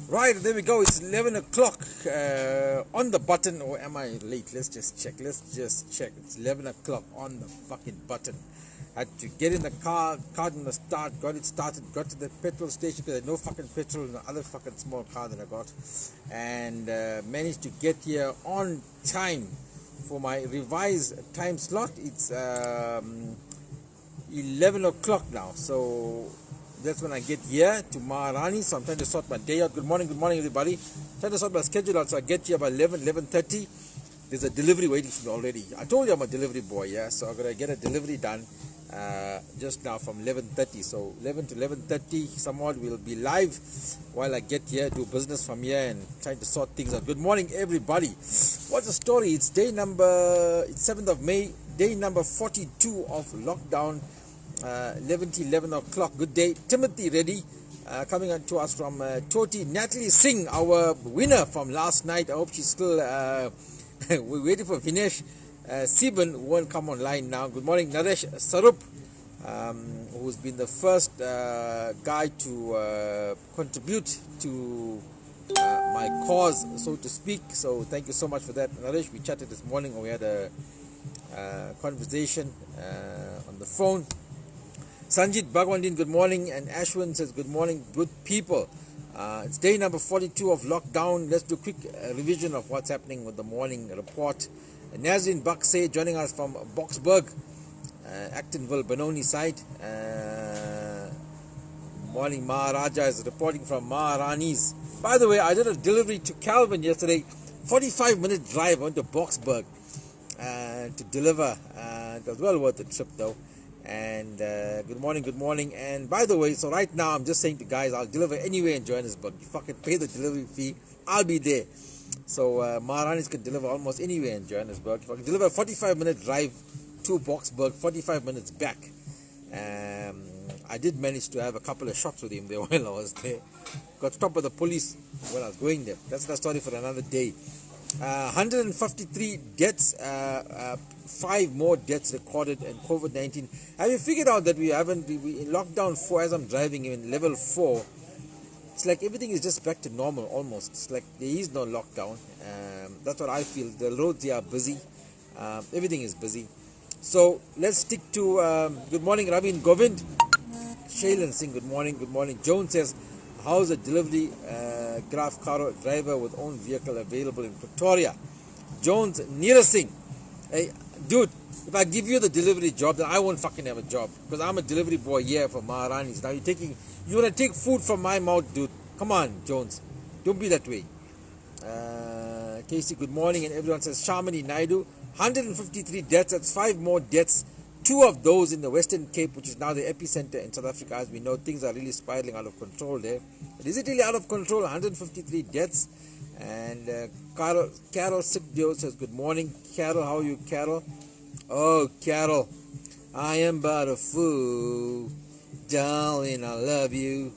Right, there we go. It's 11 o'clock on the button. Or am I late? Let's just check. It's 11 o'clock on the fucking button. Had to get in the car didn't start, got it started, got to the petrol station because there's no fucking petrol in the other fucking small car that I got. And managed to get here on time for my revised time slot. It's 11 o'clock now. So that's when I get here to Maharani. So I'm trying to sort my day out. Good morning, everybody. Trying to sort my schedule out so I get here by 11:30. There's a delivery waiting for me already. I told you I'm a delivery boy, yeah. So I'm gonna get a delivery done just now from 11:30. So 11 to 11:30, somewhat we'll be live while I get here, do business from here, and trying to sort things out. Good morning, everybody. What's the story? It's 7th of May, day number 42 of lockdown. 11 o'clock. Good day. Timothy Reddy coming on to us from Toti. Natalie Singh, our winner from last night. I hope she's still we're waiting for Vinesh Siban, who won't come online now. Good morning, Naresh Sarup, who's been the first guy to contribute to my cause, so to speak. So thank you so much for that, Naresh. We chatted this morning. We had a conversation on the phone. Sanjit Bhagwandin, good morning. And Ashwin says, good morning, good people. It's day number 42 of lockdown. Let's do a quick revision of what's happening with the morning report. Nazrin Bakse joining us from Boxburg, Actonville, Benoni side. Morning, Maharaja is reporting from Maharani's. By the way, I did a delivery to Calvin yesterday. 45-minute drive on to Boxburg to deliver. It was well worth the trip though. And good morning. And by the way, so right now I'm just saying to guys, I'll deliver anywhere in Johannesburg. You fucking pay the delivery fee, I'll be there. So Maharanis can deliver almost anywhere in Johannesburg. If I can deliver a 45-minute drive to Boxburg, 45 minutes back. I did manage to have a couple of shots with him there while I was there. Got stopped by the police when I was going there. That's the story for another day. 153 deaths, 5 more deaths recorded in COVID-19. Have you figured out that we in lockdown 4 as I'm driving in level 4? It's like everything is just back to normal almost. It's like there is no lockdown. That's what I feel. The roads here are busy. Everything is busy. So let's stick to good morning, Ravin Govind. Shailen Singh, good morning. Joan says, how's a delivery Graf car driver with own vehicle available in Pretoria? Jones, Neera Singh. Hey, dude, if I give you the delivery job, then I won't fucking have a job. Because I'm a delivery boy here for Maharani's. Now you want to take food from my mouth, dude. Come on, Jones. Don't be that way. Casey, good morning. And everyone says, Shamini Naidu, 153 deaths. That's 5 more deaths. 2 of those in the Western Cape, which is now the epicenter in South Africa. As we know, things are really spiraling out of control there. But is it really out of control? 153 deaths. And Carol Sikdio says, good morning. Carol, how are you, Carol? Oh, Carol, I am but a fool. Darling, I love you.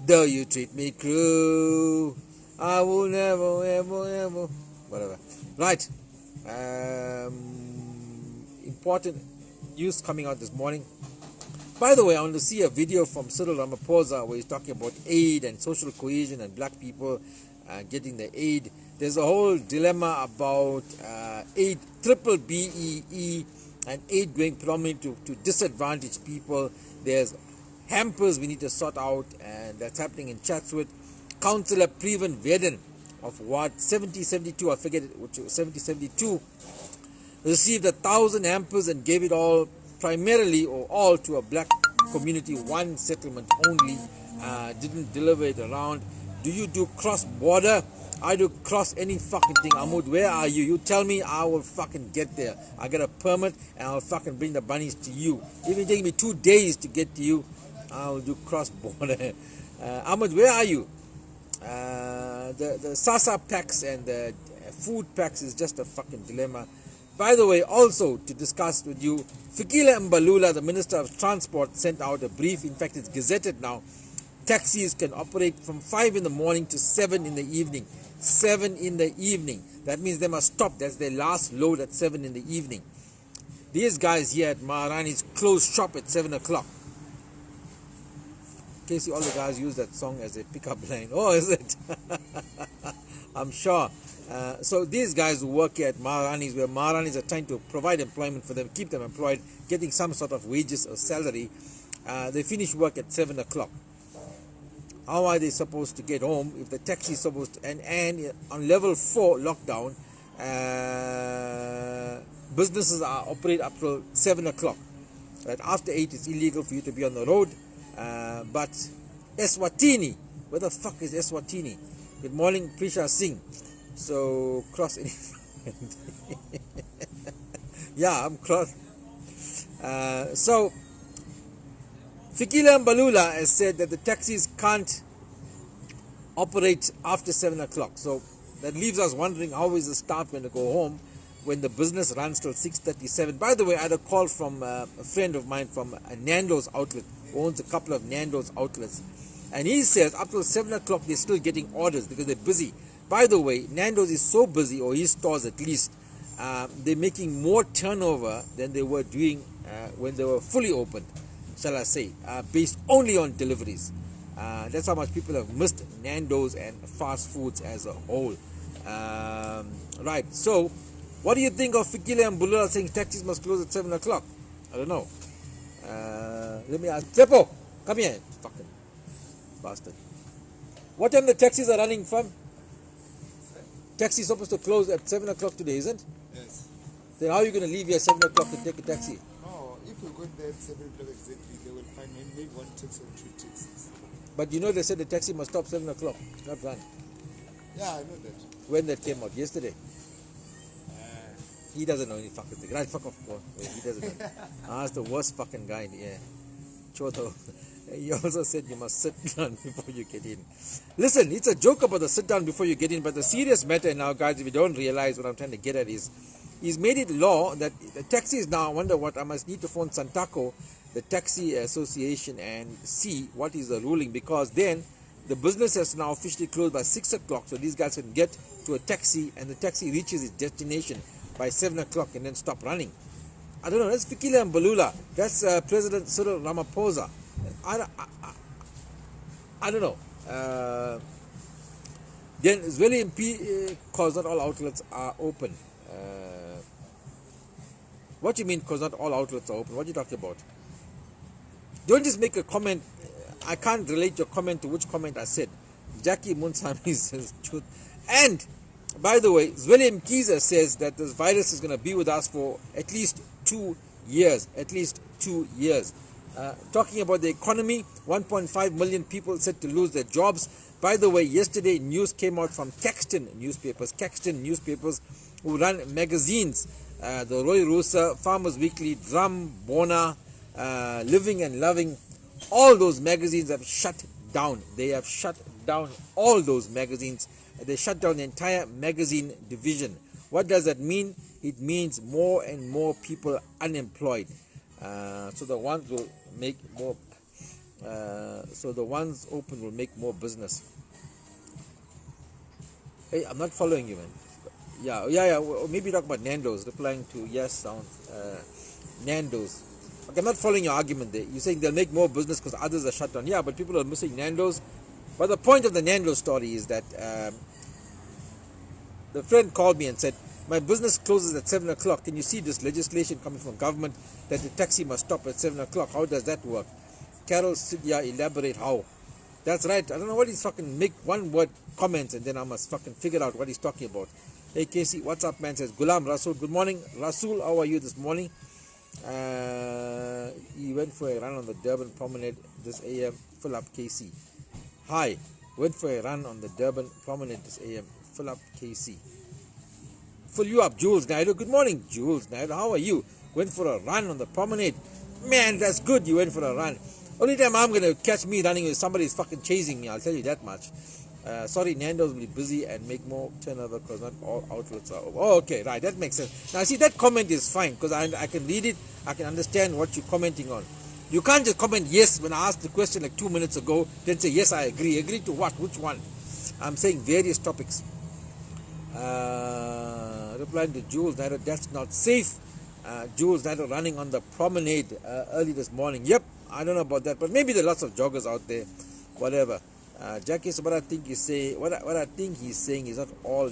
Though you treat me cruel, I will never, ever, whatever. Right. Important news coming out this morning. By the way, I want to see a video from Cyril Ramaphosa where he's talking about aid and social cohesion and black people getting the aid. There's a whole dilemma about aid, triple BEE, and aid going predominantly to disadvantaged people. There's hampers we need to sort out, and that's happening in Chatsworth. Councillor Preven Veden of Ward 7072, I forget it, which was 7072, received 1,000 hampers and gave it all primarily or all to a black community, one settlement only. Didn't deliver it around. Do you do cross-border? I do cross any fucking thing. Ahmud, where are you? You tell me, I will fucking get there. I get a permit and I'll fucking bring the bunnies to you. Even taking me 2 days to get to you, I'll do cross-border. Ahmad, where are you? The Sasa packs and the food packs is just a fucking dilemma. By the way, also to discuss with you, Fikile Mbalula, the Minister of Transport, sent out a brief. In fact, it's gazetted now. Taxis can operate from 5 in the morning to 7 in the evening. 7 in the evening. That means they must stop. That's their last load at 7 in the evening. These guys here at Maharani's close shop at 7 o'clock. Casey, all the guys use that song as a pickup line. Oh, is it? I'm sure. So these guys who work here at Maharanis, where Maharanis are trying to provide employment for them, keep them employed, getting some sort of wages or salary, they finish work at 7 o'clock. How are they supposed to get home if the taxi is supposed to, and on level 4 lockdown, businesses are operate up till 7 o'clock. Right? After 8 it's illegal for you to be on the road. But Eswatini, where the fuck is Eswatini? Good morning, Prisha Singh. So cross any yeah, I'm cross. So Fikile Mbalula has said that the taxis can't operate after 7 o'clock. So that leaves us wondering, how is the staff going to go home when the business runs till 6:37? By the way, I had a call from a friend of mine from a Nando's outlet, who owns a couple of Nando's outlets. And he says up till 7 o'clock they're still getting orders because they're busy. By the way, Nando's is so busy, or his stores at least, they're making more turnover than they were doing when they were fully opened, shall I say, based only on deliveries. That's how much people have missed Nando's and fast foods as a whole. Right, so what do you think of Fikile and Mbalula saying taxis must close at 7 o'clock? I don't know. Let me ask. Tsepo, come here, fucking bastard. What time the taxis are running from? Taxi is supposed to close at 7 o'clock today, isn't? Yes. Then how are you going to leave here at 7 o'clock and take a taxi? No, if we go there at 7 o'clock exactly, they will find maybe one taxi or two taxis. But you know they said the taxi must stop 7 o'clock, not run. Yeah, I know that. When that came out? Yesterday. He doesn't know any fucking thing. Right, fuck off. He doesn't know. That's the worst fucking guy in the air. Choto. He also said you must sit down before you get in. Listen, it's a joke about the sit down before you get in, but the serious matter now, guys, if you don't realize what I'm trying to get at is, he's made it law that the taxis now, I wonder what, I must need to phone Santaco, the taxi association, and see what is the ruling, because then the business has now officially closed by 6 o'clock, so these guys can get to a taxi, and the taxi reaches its destination by 7 o'clock and then stop running. I don't know, that's Fikile Mbalula, that's President Cyril Ramaphosa. I don't know. Then Zweli MP, cause not all outlets are open. What do you mean, cause not all outlets are open? What are you talking about? Don't just make a comment. I can't relate your comment to which comment I said. Jackie Munsami says truth. And, by the way, Zweli Mkiza says that this virus is going to be with us for at least 2 years. At least 2 years. Talking about the economy, 1.5 million people said to lose their jobs. By the way, yesterday news came out from Caxton newspapers who run magazines. The Roy Rusa, Farmers Weekly, Drum, Bona, Living and Loving, all those magazines have shut down. They have shut down all those magazines. They shut down the entire magazine division. What does that mean? It means more and more people unemployed. So the ones will make more. So the ones open will make more business. Hey, I'm not following you, man. Yeah. Well, maybe talk about Nando's. Replying to yes sounds Nando's. Okay, I'm not following your argument there. You're saying they'll make more business because others are shut down. Yeah, but people are missing Nando's. But the point of the Nando's story is that the friend called me and said, my business closes at 7 o'clock. Can you see this legislation coming from government that the taxi must stop at 7 o'clock? How does that work? Carol Sidya, elaborate how. That's right. I don't know what he's fucking make one word comments and then I must fucking figure out what he's talking about. Hey Casey, what's up, man? Says Gulam Rasul. Good morning. Rasul, how are you this morning? He went for a run on the Durban Promenade this AM. Fill up KC. Hi. Went for a run on the Durban Promenade this AM. Fill up KC. Fill you up, Jules Naidu. Good morning, Jules Naidu. How are you? Went for a run on the promenade. Man, that's good you went for a run. Only time I'm going to catch me running is somebody's fucking chasing me. I'll tell you that much. Sorry, Nando's will be busy and make more turnover because not all outlets are open. Oh, okay, right. That makes sense. Now, see, that comment is fine because I can read it. I can understand what you're commenting on. You can't just comment yes when I asked the question like 2 minutes ago, then say yes, I agree. Agree to what? Which one? I'm saying various topics. Replying to Jules Naidu, that's not safe. Jules Naidu running on the promenade early this morning. Yep, I don't know about that, but maybe there are lots of joggers out there, whatever. Jackie, so what I think you say, what I think he's saying is not all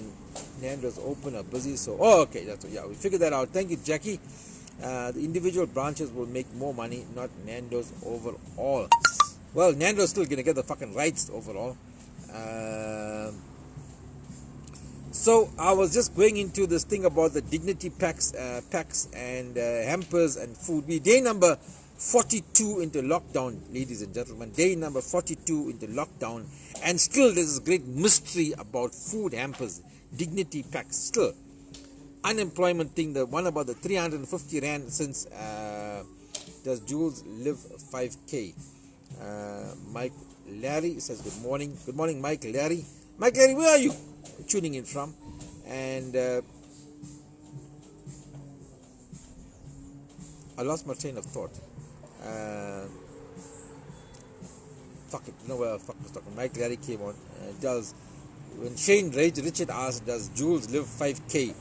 Nando's open or busy. So, oh, okay, that's what, yeah, we figured that out. Thank you, Jackie. The individual branches will make more money, not Nando's overall. Well, Nando's still gonna get the fucking rights overall. So I was just going into this thing about the dignity packs and hampers and food. We day number 42 into lockdown, ladies and gentlemen. Day number 42 into lockdown, and still there's this great mystery about food hampers, dignity packs. Still, unemployment thing. The one about the 350 rand since. Does Jules live 5K? Mike Larry says good morning. Good morning, Mike Larry. Mike Larry, where are you tuning in from? And I lost my train of thought. Fuck it, you know where I fuck was talking. Mike Larry came on. When Shane Richard asked, does Jules live 5K?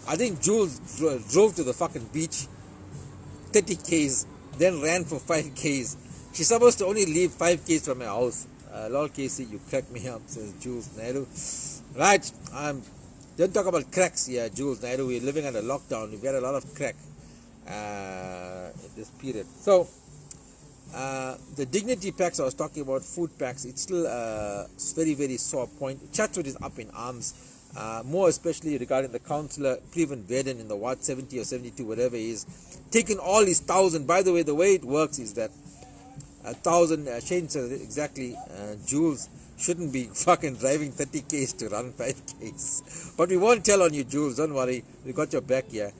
I think Jules drove to the fucking beach 30 Ks, then ran for 5 Ks. She's supposed to only leave 5 Ks from her house. Lol Casey, you crack me up, says Jules Naidu. Right, don't talk about cracks here, Jules Naidu. We're living under lockdown. We've got a lot of crack in this period. So, the dignity packs I was talking about, food packs, it's still a very, very sore point. Chatswood is up in arms, more especially regarding the councillor, Cleveland Verdon, in the Ward 70 or 72, whatever he is, taking all his 1,000. By the way, the way it works is that 1,000, Shane says exactly, Jules shouldn't be fucking driving 30 Ks to run 5 Ks. But we won't tell on you, Jules, don't worry, we got your back here.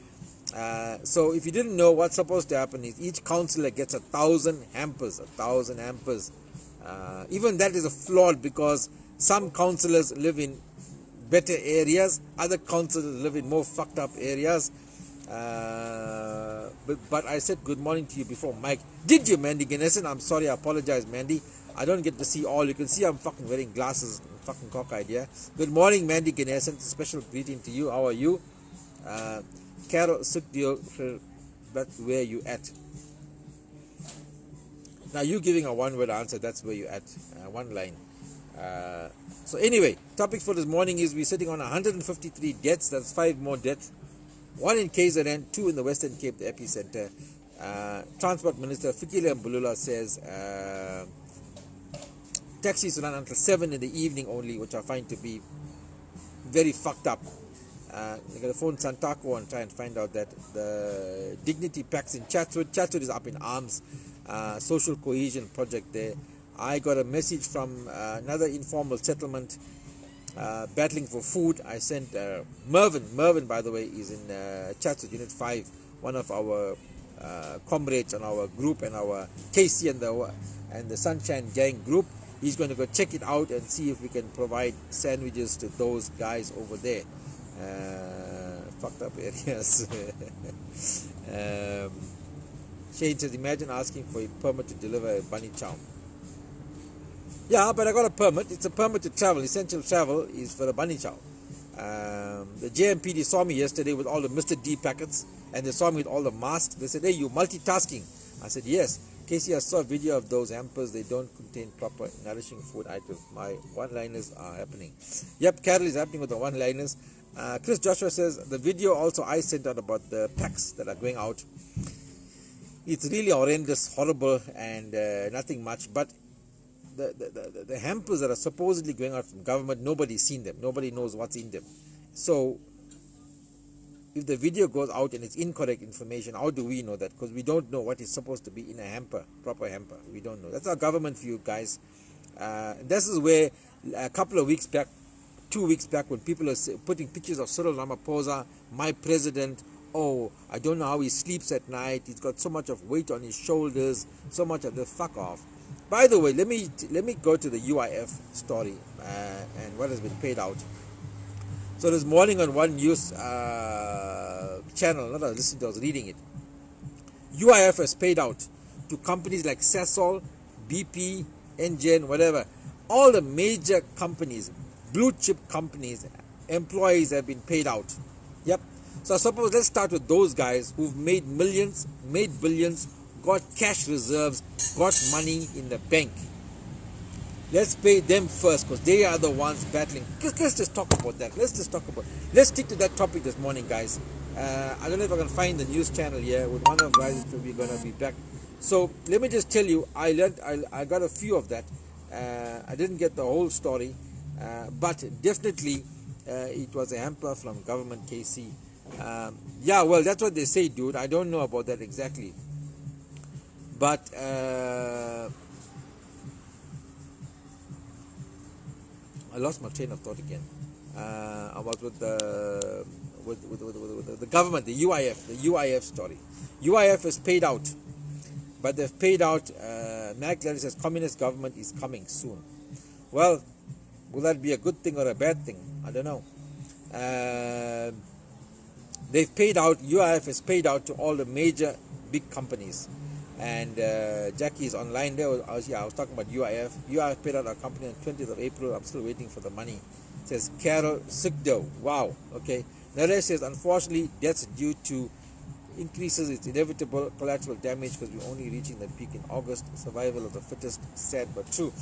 So if you didn't know, what's supposed to happen is each councillor gets 1,000 hampers, 1,000 hampers. Even that is flawed, because some councillors live in better areas, other councillors live in more fucked up areas. But I said good morning to you before, Mike. Did you, Mandy Ganesan? I'm sorry, I apologize, Mandy. I don't get to see all. You can see I'm fucking wearing glasses, fucking cockeyed, yeah? Good morning, Mandy Ganesan. Special greeting to you. How are you? Carol Sukdio, but where you at? Now you giving a one-word answer, that's where you at. One line. So anyway, topic for this morning is we're sitting on 153 deaths. That's 5 more deaths. 1 in KZN, 2 in the Western Cape, the epicenter. Transport Minister Fikile Mbulula says taxis run until 7 in the evening only, which I find to be very fucked up. I'm going to phone Santaco and try and find out that the dignity packs in Chatswood. Chatswood is up in arms. Social cohesion project there. I got a message from another informal settlement battling for food. I sent Mervin, by the way, is in Chatswood Unit 5, one of our comrades on our group and our KC and the Sunshine Gang group. He's going to go check it out and see if we can provide sandwiches to those guys over there. Fucked up areas. Shane says, imagine asking for a permit to deliver a bunny chow. Yeah, but I got a permit. It's a permit to travel. Essential travel is for a bunny chow. The JMPD saw me yesterday with all the Mr. D packets, and they saw me with all the masks. They said, hey, you multitasking. I said, yes. Casey, I saw a video of those hampers. They don't contain proper nourishing food items. My one-liners are happening. Yep, Carol is happening with the one-liners. Chris Joshua says, the video also I sent out about the packs that are going out. It's really horrendous, horrible, and nothing much. But the hampers that are supposedly going out from government, nobody's seen them. Nobody knows what's in them. So, if the video goes out and it's incorrect information, how do we know that? Because we don't know what is supposed to be in a hamper, proper hamper. We don't know. That's our government view, guys. This is where a couple of weeks back, 2 weeks back, when people are putting pictures of Cyril Ramaphosa, my president, oh, I don't know how he sleeps at night, he's got so much of weight on his shoulders, so much of the fuck off. By the way, let me go to the UIF story and what has been paid out. So this morning on one news channel, not I listened to, I was reading it. UIF has paid out to companies like Sasol, BP, Engen, whatever. All the major companies, blue chip companies, employees have been paid out. Yep. So I suppose let's start with those guys who've made millions, made billions, got cash reserves, got money in the bank. Let's pay them first because they are the ones battling. Let's just talk about that. Let's stick to that topic this morning, guys. I don't know if I can find the news channel here. With one of the guys, we're going to be back. So let me just tell you, I got a few of that. I didn't get the whole story, but definitely it was a hamper from government, KC. Yeah, well, that's what they say, dude. I don't know about that exactly. But I lost my train of thought again. I was with the government, the UIF story. UIF is paid out, but they've paid out. Mac Larry says communist government is coming soon. Well, will that be a good thing or a bad thing? I don't know. They've paid out. UIF has paid out to all the major big companies. And Jackie is online there. I was talking about UIF. UIF paid out our company on 20th of April. I'm still waiting for the money. It says Carol Sigdo. Wow. Okay. Naresh says, unfortunately, that's due to increases. It's inevitable collateral damage because we're only reaching the peak in August. Survival of the fittest. Sad but true.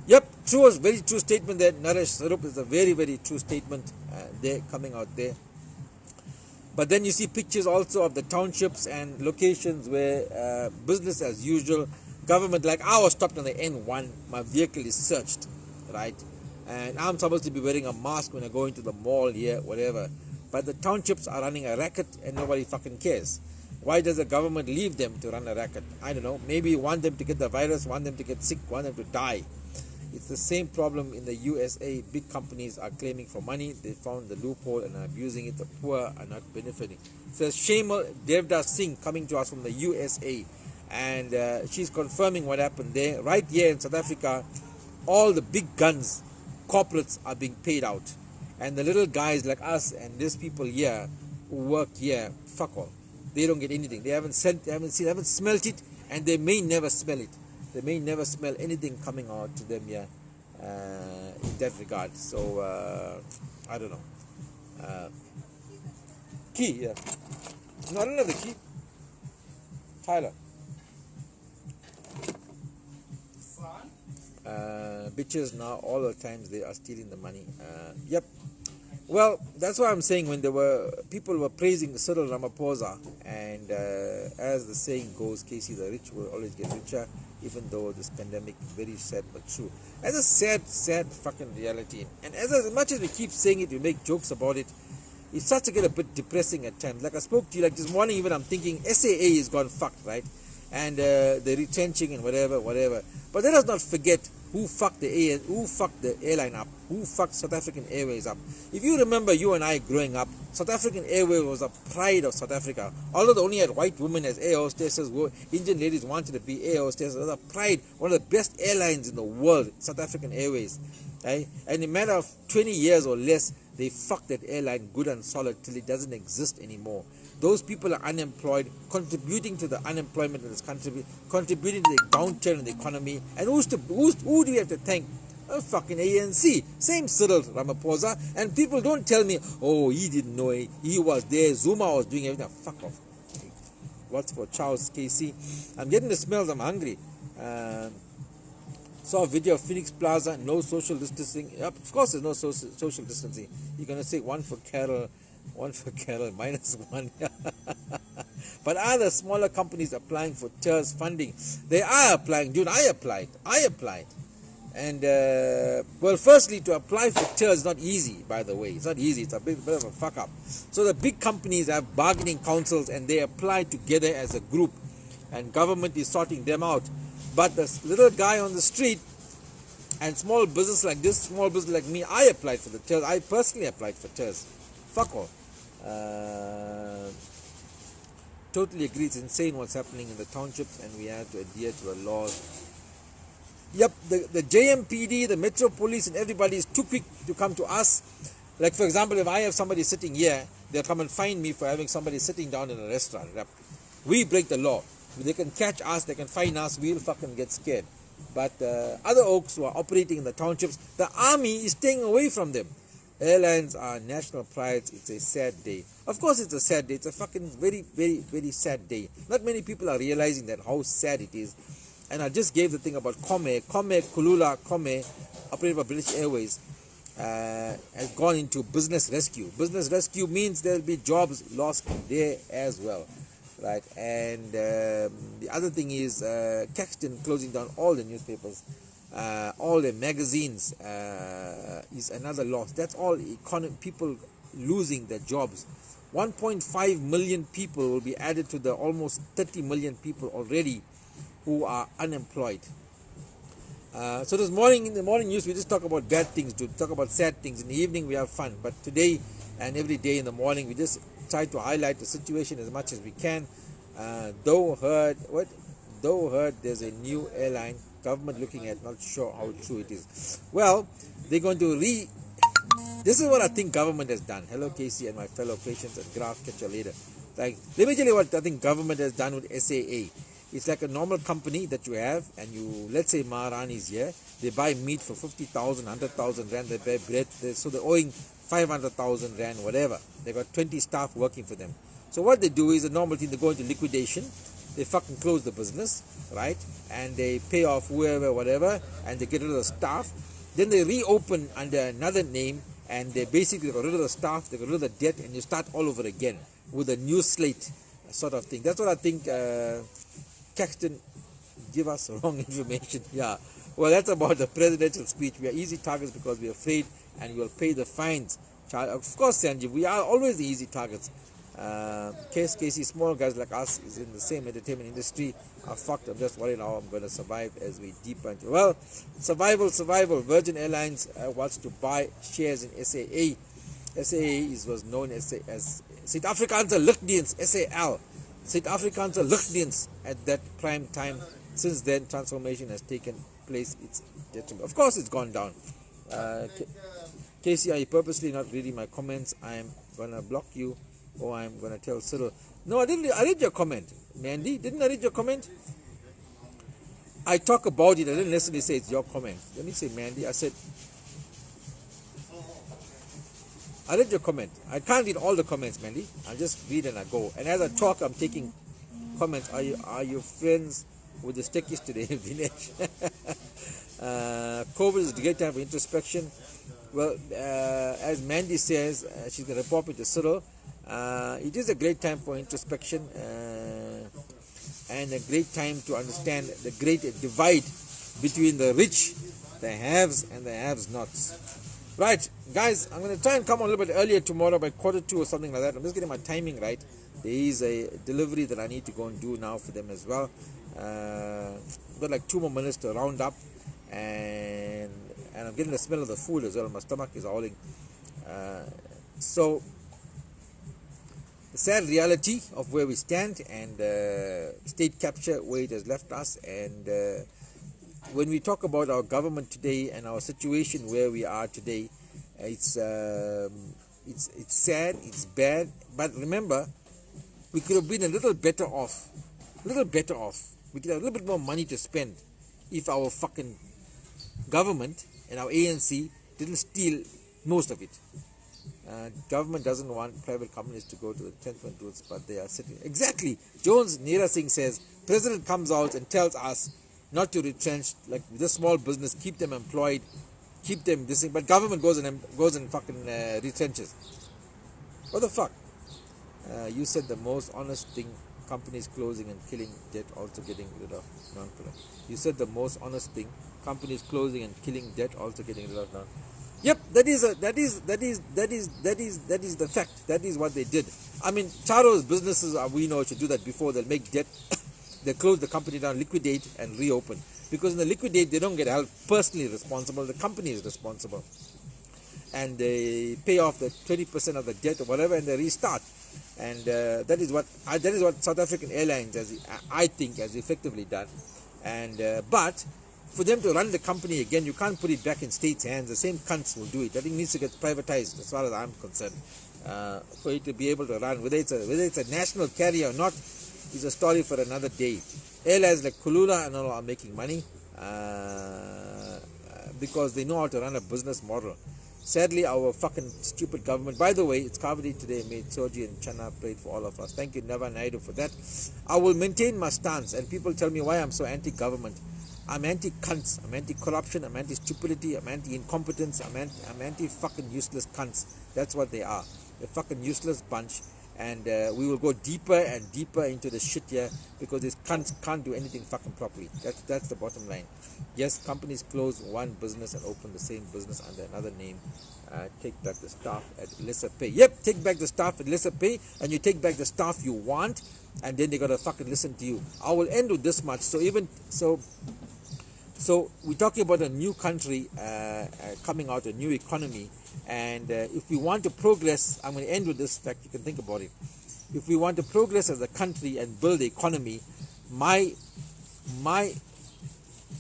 Yep. True. Very true statement there. Naresh Sarup is a very, very true statement there coming out there. But then you see pictures also of the townships and locations where business as usual, government, like I was stopped on the N1, my vehicle is searched, right? And I'm supposed to be wearing a mask when I go into the mall here, whatever. But the townships are running a racket and nobody fucking cares. Why does the government leave them to run a racket? I don't know. Maybe want them to get the virus, want them to get sick, want them to die. It's the same problem in the USA. Big companies are claiming for money. They found the loophole and are abusing it. The poor are not benefiting. Says Shamal Devdas Singh coming to us from the USA. And she's confirming what happened there. Right here in South Africa, all the big guns, corporates are being paid out. And the little guys like us and these people here who work here, fuck all. They don't get anything. They haven't seen, they haven't smelt it, and they may never smell it. They may never smell anything coming out to them here in that regard. So, I don't know. Key, yeah. No, I don't have the key. Tyler. Bitches now, all the times they are stealing the money. Yep. Well, that's why I'm saying when people were praising Cyril Ramaphosa, and as the saying goes, Casey, the rich will always get richer, even though this pandemic, very sad but true. That's a sad fucking reality. And as much as we keep saying it, we make jokes about it, it starts to get a bit depressing at times. Like I spoke to you, like this morning even I'm thinking SAA is gone fucked, right? And the retrenching and whatever. But let us not forget who fucked the airline up, who fucked South African Airways up. If you remember, you and I growing up, South African Airways was a pride of South Africa. Although they only had white women as air hostesses, Indian ladies wanted to be air hostesses. It was a pride, one of the best airlines in the world, South African Airways. Right? And in a matter of 20 years or less, they fucked that airline good and solid till it doesn't exist anymore. Those people are unemployed, contributing to the unemployment in this country, contributing to the downturn in the economy. And who do we have to thank? Fucking ANC. Same Cyril Ramaphosa. And people don't tell me, oh, he didn't know it. He was there. Zuma was doing everything. Fuck off. What's for Charles KC? I'm getting the smells. I'm hungry. Saw a video of Phoenix Plaza. No social distancing. Yep, of course there's no social distancing. You're going to say one for Carol, -1. But are the smaller companies applying for TERS funding? They are applying. Dude, I applied. And, well, firstly, to apply for TERS is not easy, by the way. It's not easy. It's a bit of a fuck up. So the big companies have bargaining councils and they apply together as a group. And government is sorting them out. But this little guy on the street and small business like this, small business like me, I applied for the TERS. I personally applied for TERS. Fuck all. Totally agree. It's insane what's happening in the townships and we have to adhere to the laws. Yep, the JMPD, the Metro Police and everybody is too quick to come to us. Like for example, if I have somebody sitting here, they'll come and find me for having somebody sitting down in a restaurant. We break the law. They can catch us, they can find us, we'll fucking get scared. But other oaks who are operating in the townships, the army is staying away from them. Airlines are national pride. It's a sad day. Of course, it's a sad day. It's a fucking very, very, very sad day. Not many people are realizing that how sad it is. And I just gave the thing about Kulula Kome, operated by British Airways, has gone into business rescue. Business rescue means there will be jobs lost there as well, right? And the other thing is Caxton closing down all the newspapers, all the magazines is another loss. That's all people losing their jobs. 1.5 million people will be added to the almost 30 million people already who are unemployed. So this morning, in the morning news, we just talk about bad things, talk about sad things. In the evening, we have fun. But today and every day in the morning, we just try to highlight the situation as much as we can. Though heard, there's a new airline government looking at, not sure how true it is. Well, they're going to this is what I think government has done. Hello, Casey and my fellow patients and Graph, catch you later. Like, let me tell you what I think government has done with SAA. It's like a normal company that you have, and you, let's say Maharani's here, they buy meat for 50,000, 100,000 rand, they buy bread, so they're owing 500,000 rand, whatever. They got 20 staff working for them. So what they do is a normal thing, they go into liquidation, they fucking close the business, right? And they pay off whoever, whatever, and they get rid of the staff. Then they reopen under another name, and they basically got rid of the staff, they got rid of the debt, and you start all over again with a new slate sort of thing. That's what I think Caxton give us wrong information. Yeah. Well, that's about the presidential speech. We are easy targets because we are afraid and we will pay the fines. Of course, Sanjeev, we are always the easy targets. Casey, small guys like us is in the same entertainment industry are fucked. I'm just worried how I'm going to survive as we deep into. Well, survival. Virgin Airlines wants to buy shares in SAA. SAA was known as Suid-Afrikaanse Lugdiens, SAL. Suid-Afrikaanse Lugdiens at that prime time. Since then, transformation has taken place. It's detriment. Of course, it's gone down. Casey, are you purposely not reading my comments? I'm going to block you, or I'm going to tell Cyril. No, I didn't. I read your comment, Mandy. Didn't I read your comment? I talk about it. I didn't necessarily say it's your comment. Let me say, Mandy. I said, I read your comment. I can't read all the comments, Mandy. I just read and I go. And as I talk, I'm taking comments. Are you friends with the stickies today, Vinesh? COVID is a great time for introspection. Well, as Mandy says, she's going to report me to Cyril. It is a great time for introspection and a great time to understand the great divide between the rich, the haves, and the have-nots. Right, guys, I'm going to try and come on a little bit earlier tomorrow by 1:45 or something like that. I'm just getting my timing right. There is a delivery that I need to go and do now for them as well. I've got like 2 more minutes to round up, and I'm getting the smell of the food as well. My stomach is howling. So, the sad reality of where we stand and state capture, where it has left us, and when we talk about our government today and our situation where we are today, it's sad, it's bad. But remember, we could have been a little better off. We could have a little bit more money to spend if our fucking government and our ANC didn't steal most of it. Government doesn't want private companies to go to the retrenchment routes, but they are sitting. Exactly. Jones Neera Singh says, President comes out and tells us not to retrench, like this small business, keep them employed, keep them this thing, but government goes and fucking retrenches. What the fuck? You said the most honest thing, companies closing and killing debt, also getting rid of non-profit. You said the most honest thing, companies closing and killing debt, also getting rid of non. Yep, that is the fact. That is what they did. I mean, Charo's businesses, we know, should do that before they'll make debt. They close the company down, liquidate, and reopen. Because in the liquidate, they don't get held personally responsible. The company is responsible. And they pay off the 20% of the debt or whatever, and they restart. And that is what South African Airlines, I think, has effectively done. And but for them to run the company again, you can't put it back in state's hands. The same cunts will do it. I think it needs to get privatized, as far as I'm concerned, for it to be able to run. Whether it's a national carrier or not is a story for another day. Airlines like Kulula and all are making money because they know how to run a business model. Sadly, our fucking stupid government. By the way, it's Kavadi today made Soji and Chana prayed for all of us. Thank you, Nava Naidu, for that. I will maintain my stance, and people tell me why I'm so anti-government. I'm anti-cunts. I'm anti-corruption. I'm anti-stupidity. I'm anti-incompetence. I'm anti-fucking useless cunts. That's what they are. They're fucking useless bunch. And we will go deeper and deeper into the shit here because these cunts can't do anything fucking properly. That's the bottom line. Yes, companies close one business and open the same business under another name. Take back the staff at lesser pay. Yep, take back the staff at lesser pay, and you take back the staff you want, and then they gotta fucking listen to you. I will end with this much. So we're talking about a new country coming out, a new economy, and if we want to progress, I'm going to end with this fact. You can think about it. If we want to progress as a country and build the economy,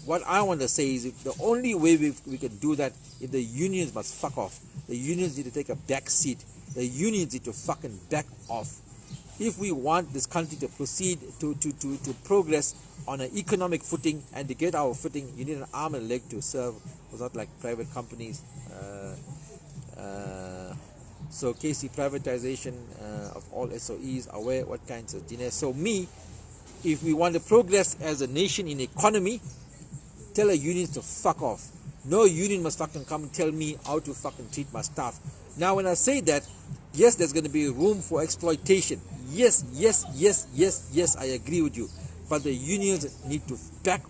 what I want to say is, if the only way we can do that is the unions must fuck off. The unions need to take a back seat. The unions need to fucking back off. If we want this country to proceed to progress on an economic footing and to get our footing, you need an arm and a leg to serve. It's not like private companies. So KC privatization of all SOEs, aware what kinds of dinner. So if we want to progress as a nation in economy, tell a union to fuck off. No union must fucking come and tell me how to fucking treat my staff. Now when I say that, yes, there's going to be room for exploitation. Yes, I agree with you. But the unions need to back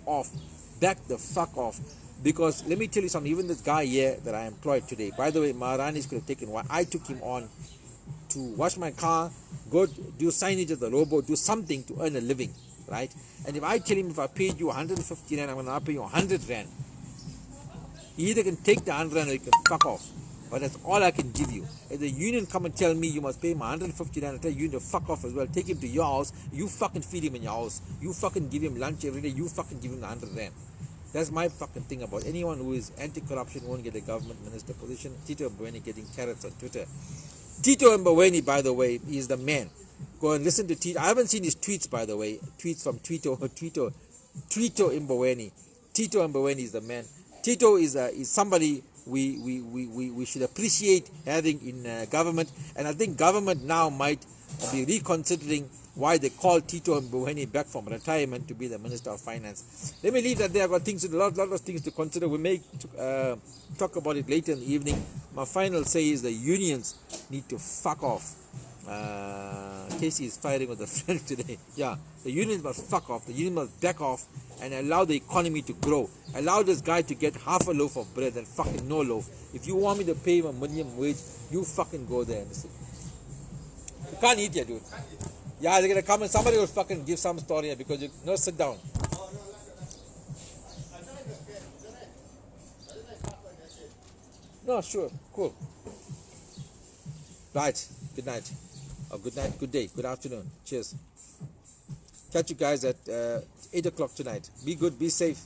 the fuck off. Because let me tell you something, even this guy here that I employed today, by the way, Maharanis could have taken one. I took him on to wash my car, go do signage at the robo, do something to earn a living, right? And if I tell him, if I paid you 150 rand, I'm going to pay you 100 rand. He either can take the 100 rand or he can fuck off. But that's all I can give you. If the union come and tell me you must pay him 150 rand, I tell you to fuck off as well. Take him to your house. You fucking feed him in your house. You fucking give him lunch every day. You fucking give him the 100 rand. That's my fucking thing about anyone who is anti-corruption won't get a government minister position. Tito Mboweni getting carrots on Twitter. Tito Mboweni, by the way, is the man. Go and listen to Tito. I haven't seen his tweets, by the way. Tweets from Tito Mboweni. Tito Mboweni is the man. Tito is somebody we should appreciate having in government, and I think government now might be reconsidering why they call Tito Mboweni back from retirement to be the Minister of Finance. Let me leave that there. I've got things, a lot of things to consider. We may talk about it later in the evening. My final say is the unions need to fuck off. Casey is fighting with a friend today. Yeah, the unions must fuck off. The union must back off and allow the economy to grow. Allow this guy to get half a loaf of bread and fucking no loaf. If you want me to pay him a minimum wage, you fucking go there and listen. You can't eat here, dude. Yeah, they're gonna come and somebody will fucking give some story here because you no, sit down. No, sure, cool. Right, good night. Oh, good night, good day, good afternoon. Cheers. Catch you guys at 8 o'clock tonight. Be good, be safe.